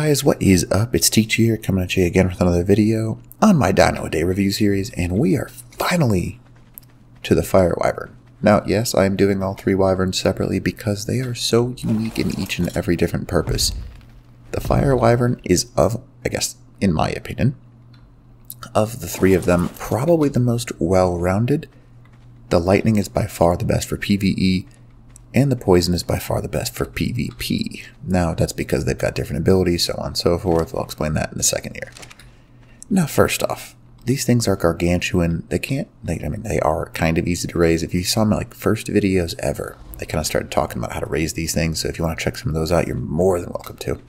guys, what is up? It's Teach here, coming at you again with another video on my Dino a Day review series, and we are finally to the Fire Wyvern. Now, yes, I am doing all three Wyverns separately because they are so unique in each and every different purpose. The Fire Wyvern is I guess, in my opinion, of the three of them, probably the most well-rounded. The Lightning is by far the best for PvE, and the Poison is by far the best for PvP. Now, that's because they've got different abilities, so on and so forth. I'll explain that in a second here. Now, first off, these things are gargantuan. They are kind of easy to raise. If you saw my first videos ever, I kind of started talking about how to raise these things, so if you want to check some of those out, you're more than welcome to.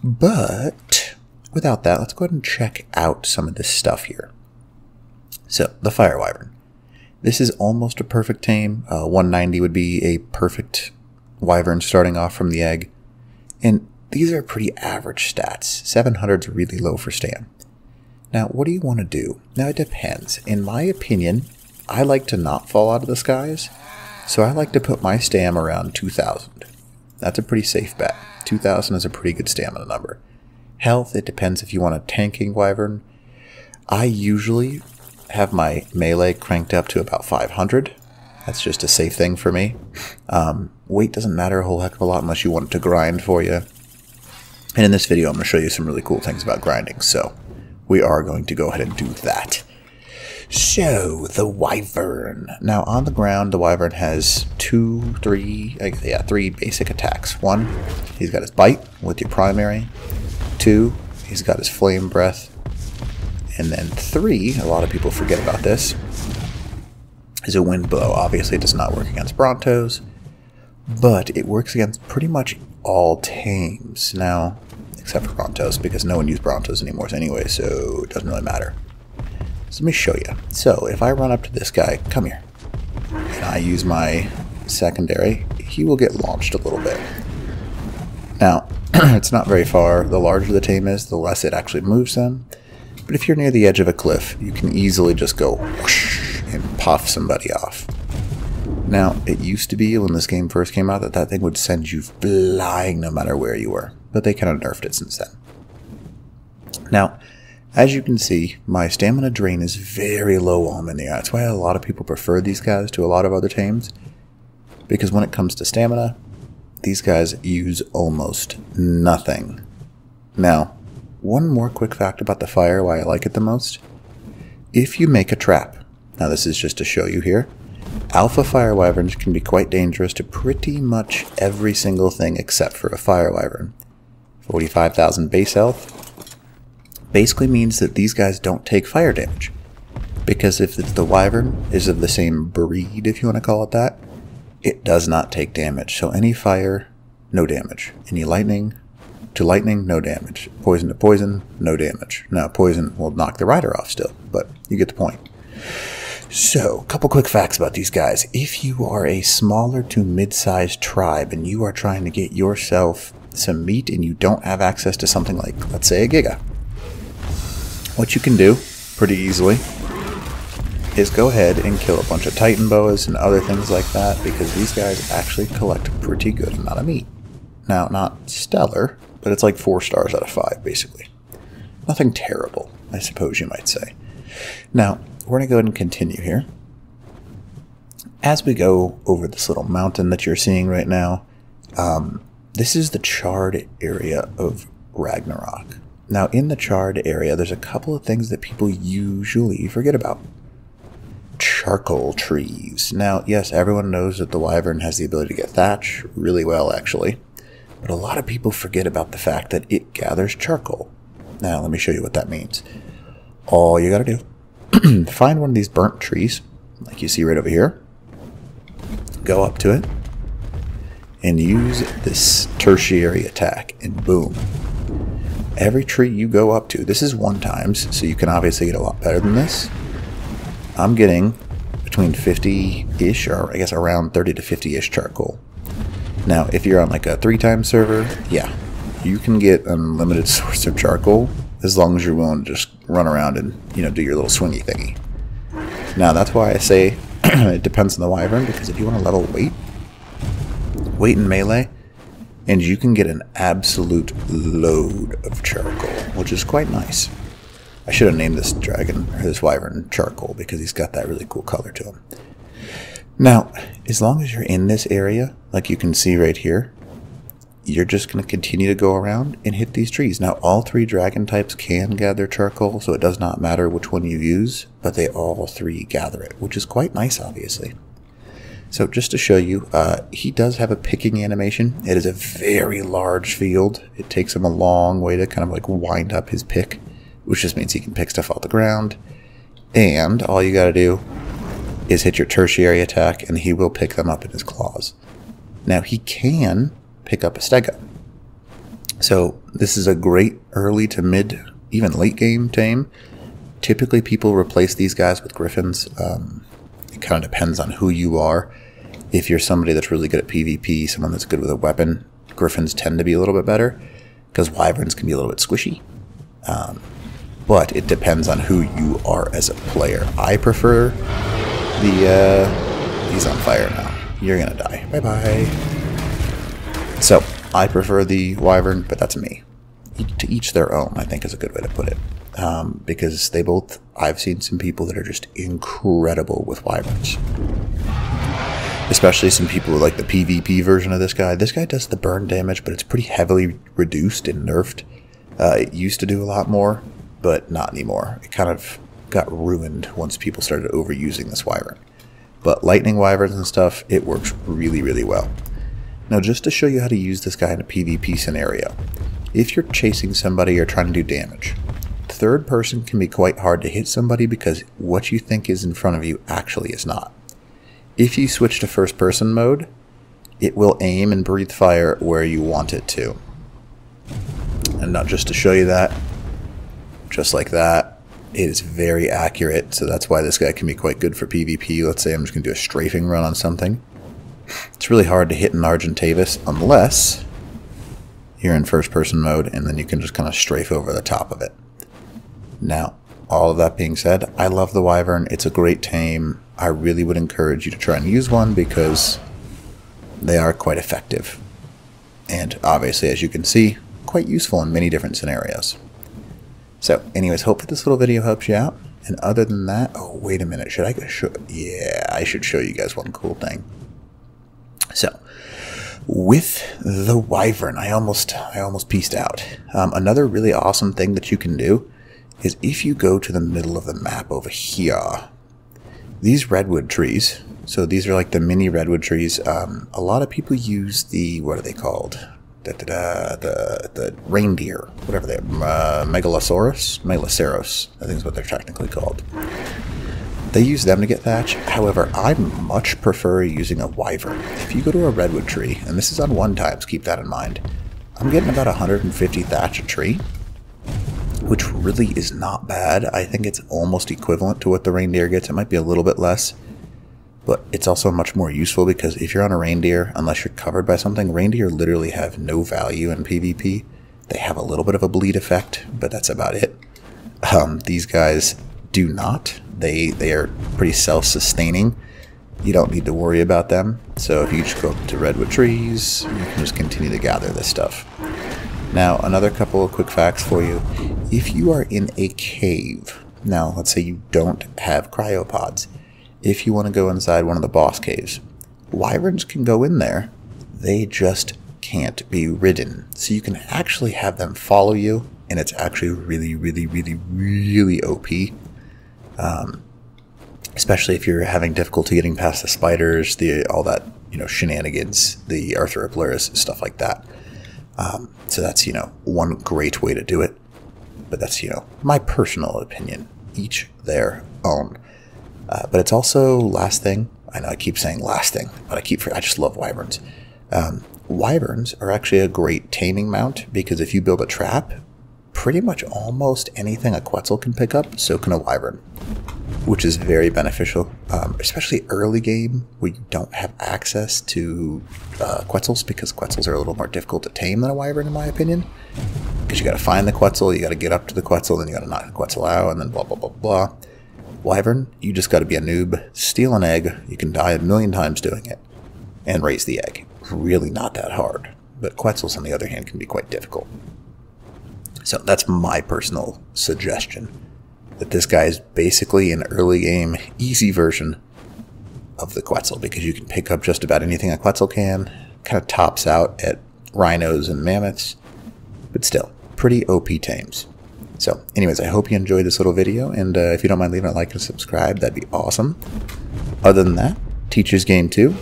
But without that, let's go ahead and check out some of this stuff here. So, the Fire Wyvern. This is almost a perfect tame. 190 would be a perfect Wyvern starting off from the egg. And these are pretty average stats. 700 is really low for stam. Now, what do you want to do? Now, it depends. In my opinion, I like to not fall out of the skies. So I like to put my stam around 2,000. That's a pretty safe bet. 2,000 is a pretty good stamina number. Health, it depends if you want a tanking Wyvern. I usually have my melee cranked up to about 500. That's just a safe thing for me. Weight doesn't matter a whole heck of a lot unless you want it to grind for you. And in this video, I'm going to show you some really cool things about grinding. So we are going to go ahead and do that. So, the Wyvern. Now, on the ground, the Wyvern has three basic attacks. One, he's got his bite with your primary. Two, he's got his flame breath. And then 3, a lot of people forget about this, is a wind blow. Obviously, it does not work against Brontos, but it works against pretty much all tames. Now, except for Brontos, because no one uses Brontos anymore anyway, so it doesn't really matter. So let me show you. So if I run up to this guy, come here, and I use my secondary, he will get launched a little bit. Now, it's not very far. The larger the tame is, the less it actually moves them. But if you're near the edge of a cliff, you can easily just go whoosh and puff somebody off. Now, it used to be when this game first came out that thing would send you flying no matter where you were. But they kind of nerfed it since then. Now, as you can see, my stamina drain is very low while I'm in the air. That's why a lot of people prefer these guys to a lot of other tames. Because when it comes to stamina, these guys use almost nothing. Now, one more quick fact about the fire, why I like it the most. If you make a trap, now this is just to show you here, alpha fire wyverns can be quite dangerous to pretty much every single thing except for a fire wyvern. 45,000 base health basically means that these guys don't take fire damage. Because if the wyvern is of the same breed, if you want to call it that, it does not take damage. So any fire, no damage. Any lightning to lightning, no damage. Poison to poison, no damage. Now, poison will knock the rider off still, but you get the point. So, a couple quick facts about these guys. If you are a smaller to mid-sized tribe and you are trying to get yourself some meat and you don't have access to something like, let's say, a Giga, what you can do, pretty easily, is go ahead and kill a bunch of Titan boas and other things like that, because these guys actually collect a pretty good amount of meat. Now, not stellar, but it's like 4 stars out of 5, basically. Nothing terrible, I suppose you might say. Now, we're going to go ahead and continue here. As we go over this little mountain that you're seeing right now, this is the charred area of Ragnarok. Now, in the charred area, there's a couple of things that people usually forget about. Charcoal trees. Now, yes, everyone knows that the Wyvern has the ability to get thatch really well, actually. But a lot of people forget about the fact that it gathers charcoal. Now, let me show you what that means. All you gotta do, find one of these burnt trees, like you see right over here, go up to it, and use this tertiary attack, and boom. Every tree you go up to, this is 1 times, so you can obviously get a lot better than this. I'm getting between 50-ish, or I guess around 30 to 50-ish charcoal. Now, if you're on like a 3-time server, yeah, you can get an unlimited source of charcoal as long as you're willing to just run around and, do your little swingy thingy. Now, that's why I say it depends on the Wyvern, because if you want to level weight and melee, And you can get an absolute load of charcoal, which is quite nice. I should have named this dragon, or this wyvern, Charcoal, because he's got that really cool color to him. Now, as long as you're in this area, like you can see right here, you're just going to continue to go around and hit these trees. Now, all 3 dragon types can gather charcoal, so it does not matter which one you use, but they all 3 gather it, which is quite nice, obviously. So just to show you, he does have a picking animation. It is a very large field. It takes him a long way to kind of like wind up his pick, which just means he can pick stuff off the ground. And all you got to do is hit your tertiary attack, and he will pick them up in his claws. Now, he can pick up a stego. So this is a great early to mid, even late game tame. Typically, people replace these guys with griffins. It kind of depends on who you are. If you're somebody that's really good at PvP, someone that's good with a weapon, griffins tend to be a little bit better, because wyverns can be a little bit squishy. But it depends on who you are as a player. I prefer he's on fire now. You're gonna die. Bye-bye. So, I prefer the wyvern, but that's me. To each their own, I think is a good way to put it. Because they both, I've seen some people that are just incredible with wyverns. Especially some people who like the PvP version of this guy. This guy does the burn damage, but it's pretty heavily reduced and nerfed. It used to do a lot more, but not anymore. It kind of got ruined once people started overusing this wyvern. But lightning wyverns and stuff, it works really, really well. Now, just to show you how to use this guy in a PvP scenario, if you're chasing somebody or trying to do damage, third person can be quite hard to hit somebody because what you think is in front of you actually is not. If you switch to first person mode, it will aim and breathe fire where you want it to. And not just to show you that, just like that, it is very accurate, so that's why this guy can be quite good for PvP. Let's say I'm just going to do a strafing run on something. It's really hard to hit an Argentavis unless you're in first person mode, and then you can just kind of strafe over the top of it. Now, all of that being said, I love the wyvern. It's a great tame. I really would encourage you to try and use one because they are quite effective. And obviously, as you can see, quite useful in many different scenarios. So, anyways, hope that this little video helps you out. And other than that, oh, wait a minute. Should I show? Yeah, I should show you guys one cool thing. So, with the wyvern, I almost pieced out. Another really awesome thing that you can do is if you go to the middle of the map over here, these redwood trees, so these are like the mini redwood trees, a lot of people use the, what are they called? The reindeer, whatever they are, Megaloceros, I think is what they're technically called. They use them to get thatch. However, I much prefer using a wyvern. If you go to a redwood tree, and this is on 1x, keep that in mind, I'm getting about 150 thatch a tree, which really is not bad. I think it's almost equivalent to what the reindeer gets. It might be a little bit less, but it's also much more useful because if you're on a reindeer, unless you're covered by something, reindeer literally have no value in PvP. They have a little bit of a bleed effect, but that's about it. These guys do not. They are pretty self-sustaining. You don't need to worry about them. So if you just go up to redwood trees, you can just continue to gather this stuff. Now, another couple of quick facts for you. If you are in a cave, now let's say you don't have cryopods, if you want to go inside one of the boss caves, wyverns can go in there. They just can't be ridden. So you can actually have them follow you, and it's actually really, really, really, really OP. Especially if you're having difficulty getting past the spiders, all that, shenanigans, the Arthropleurus, stuff like that. So that's, one great way to do it. But that's, my personal opinion. Each their own. But it's also, last thing, I know I keep saying last thing, but I just love wyverns. Wyverns are actually a great taming mount because if you build a trap, pretty much almost anything a Quetzal can pick up, so can a wyvern, which is very beneficial, especially early game where you don't have access to Quetzals, because Quetzals are a little more difficult to tame than a wyvern, in my opinion, because you got to find the Quetzal, you got to get up to the Quetzal, then you got to knock the Quetzal out, and then blah, blah, blah, blah. Wyvern, you just got to be a noob, steal an egg, you can die 1,000,000 times doing it, and raise the egg. Really not that hard. but Quetzals, on the other hand, can be quite difficult. So that's my personal suggestion, that this guy is basically an early game, easy version of the Quetzal, because you can pick up just about anything a Quetzal can, kind of tops out at rhinos and mammoths, but still, pretty OP tames. So anyways, I hope you enjoyed this little video, and if you don't mind leaving a like and subscribe, that'd be awesome. Other than that, Teacher's Game 2,